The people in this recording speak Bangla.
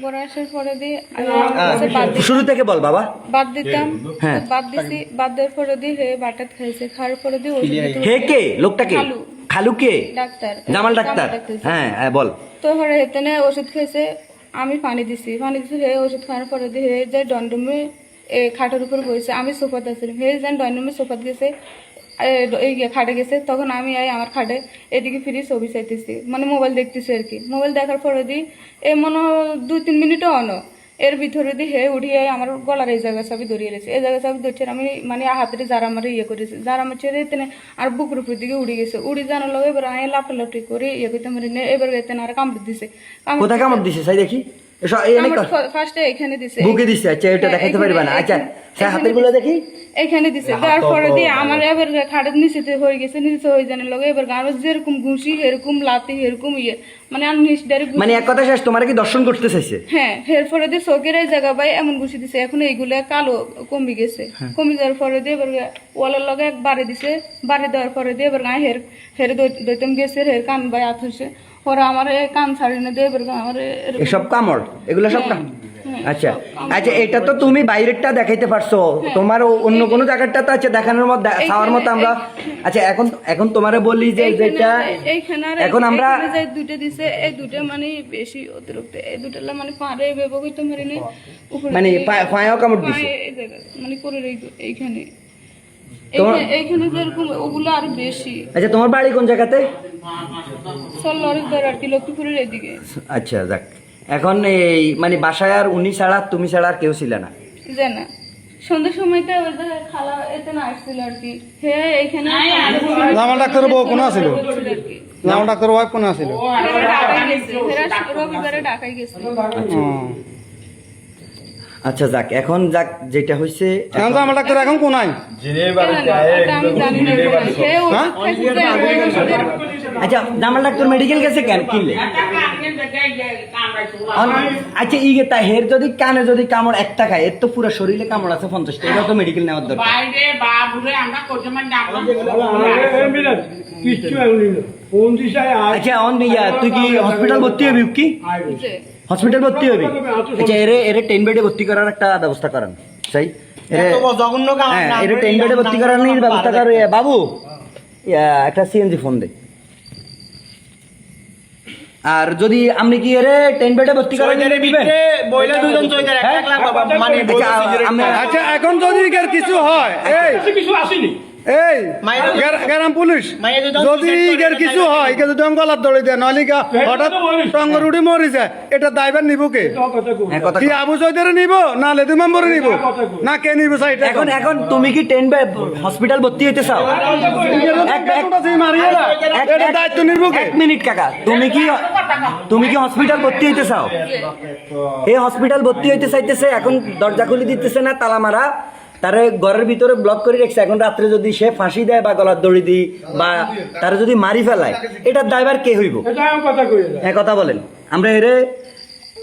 ঘরে আসার পরে দিয়ে শুরু থেকে বল বাবা। বাদ দিতাম, হ্যাঁ। বাদ দিছি, বাদ দেওয়ার পরে দিয়ে হে বাটাত খাইছে, খাওয়ার পরে দিয়ে ওষুধ দিতে হে কে লোকটাকে? খালু। খালু কে? Doctor, Jamal doctor. হ্যাঁ হ্যাঁ, বল। তো হরে হেতেনে ওষুধ খাইছে, আমি পানি দিছি, হে ওষুধ খাওয়ার পরে দিয়ে হে যে ডন্ডমে খাটের উপর বসেছে, আমি সোফাতে আসছিলাম, হে যেন ডন্ডমে সোফাতে গেছে, এই খাটে গেছে, তখন আমি আমার খাটে এদিকে ফিরে ছবি চাইতেছি, মানে মোবাইল দেখতেছি আর কি। মোবাইল দেখার পরে দিই মনে হয় 2-3 মিনিটও অন, এর ভিতরে দিয়ে হে উঠিয়ে আমার গলার এই জায়গা চাবি ধরিয়ে গেছে, এই জায়গা চাবি ধরছে, আমি মানে হাতে যারা আমার করেছি, যারা আমার ছেড়ে দিতে আর বুকুর উপর দিকে উড়ে গেছে, উড়ে জানার লোক এবার আমি লাফালাফি করে করতে পারি না, এবার গেতেন আর কামড় দিছে। কোথায় কামড় দিছে সাই দেখি? ফার্স্টে এখানে দিছে, বুকে দিছে। আচ্ছা, এটা দেখাইতে পারবা না? আচ্ছা হাতের গুলো দেখি। এখানে দিছে, তারপরে দিয়ে আমার এবার খাটের নিচেতে হয়ে গেছে, নিচে হয়ে জানার লোক এবার আমার যেরকম ঘুষি এরকম লাতি এরকম মানে আমি মানে এক কথা শেষ, তোমার কি দর্শন করতে চাইছে? হ্যাঁ, এরপরে দিয়ে চোখের এই জায়গা পাই এমন ঘুষি দিছে, এখন এইগুলো কালো কমে গেছে, কমে যাওয়ার পরে দিয়ে এবার ওয়ালের লগে এক বাড়ি দিছে, বাড়ি দেওয়ার পরে দিয়ে এবার গায়ে হের দৈতম গেছে, হের কান বাই আত হয়েছে, ওরা আমার কান ছাড়ি না দিয়ে এবার আমার এসব কামড়, এগুলো সব আচ্ছা আচ্ছা, এটা তো তুমি বাইরেরটা দেখাইতে পারছো, তোমার অন্য কোনো জায়গাটা তো আছে দেখানোর মতো, খাওয়ার মতো আমরা। আচ্ছা এখন তোমারে বলি যে যেটা এখন আমরা দুটো দিছে, এই দুটো মানে বেশি অতিরিক্ত, এই দুটো মানে পারে বেবো কইতে পারি না, মানে পায়েও কামড় দিছে, মানে করে এইখানে এইখানে যেরকম ওগুলো আর বেশি। আচ্ছা, তোমার বাড়ি কোন জায়গাতে? সল্লরিদার আর কি, লক্ষ্মীপুরের এদিকে। আচ্ছা যাক, এখন এই মানে বাসায় আর উনি ছাড়া তুমি ছাড়া আর কেউ ছিল না? জানা সন্ধ্যার সময়তে খালা এতে না আসছিল আর কি, হে এইখানে জামাল ডাক্তার বউ কোন আছিল? জামাল ডাক্তার ওয়াইফ কোন আছিল? রবিবারে ঢাকায় গেছে। আচ্ছা যাক, এখন যাক যেটা হয়েছে, এখন জামাল ডাক্তার এখন কোনায়? আচ্ছা জামাল ডাক্তার মেডিকেল গেছে কেন কিনলে? আচ্ছা তা হের যদি কানে যদি কামড় একটা খায়, এর তো পুরো শরীরে কামড় আছে 50টা, এটা তো মেডিকেল নেওয়ার দরকার। আচ্ছা তুই কি হসপিটাল ভর্তি হবি? কি হসপিটাল ভর্তি হবি? আচ্ছা এরে 10 বেডে ভর্তি করার একটা ব্যবস্থা করেন, তাই এরে 10 বেডে ভর্তি করার ব্যবস্থা করে। বাবু একটা সিএনজি ফোন দে। আর যদি আপনি কি এরে 10 বেডে ভর্তি করার দিবেন? আচ্ছা এখন যদি কিছু হয়, কিছু আসেনি এই গ্রাম পুলিশ যদি কিছু হয়, যদি গলার দড়ি দেয়, নইলে হঠাৎ টঙ্গর উঠে মরে যায়, এটা দায়ভার নিব কে? কি আবু সৈদারে নিব না লেদু মেম্বরে নিব না কে নিব? এখন তুমি কি 10 বেড হসপিটাল ভর্তি হইতে চাও? দায়িত্ব নিব কে? 1 মিনিট কাকা, তুমি কি হসপিটাল ভর্তি হইতে চাও? এই হসপিটাল ভর্তি হইতে চাইতেছে, এখন দরজা খুলে দিতেছে না, তালা মারা, তারে ঘরের ভিতরে ব্লক করে রেখেছে। এখন রাত্রে যদি সে ফাঁসি দেয় বা গলার দড়ি দিই বা তারা যদি মারি ফেলায়, এটার দায়ভার কে হইব? কথা বলেন। আমরা এরে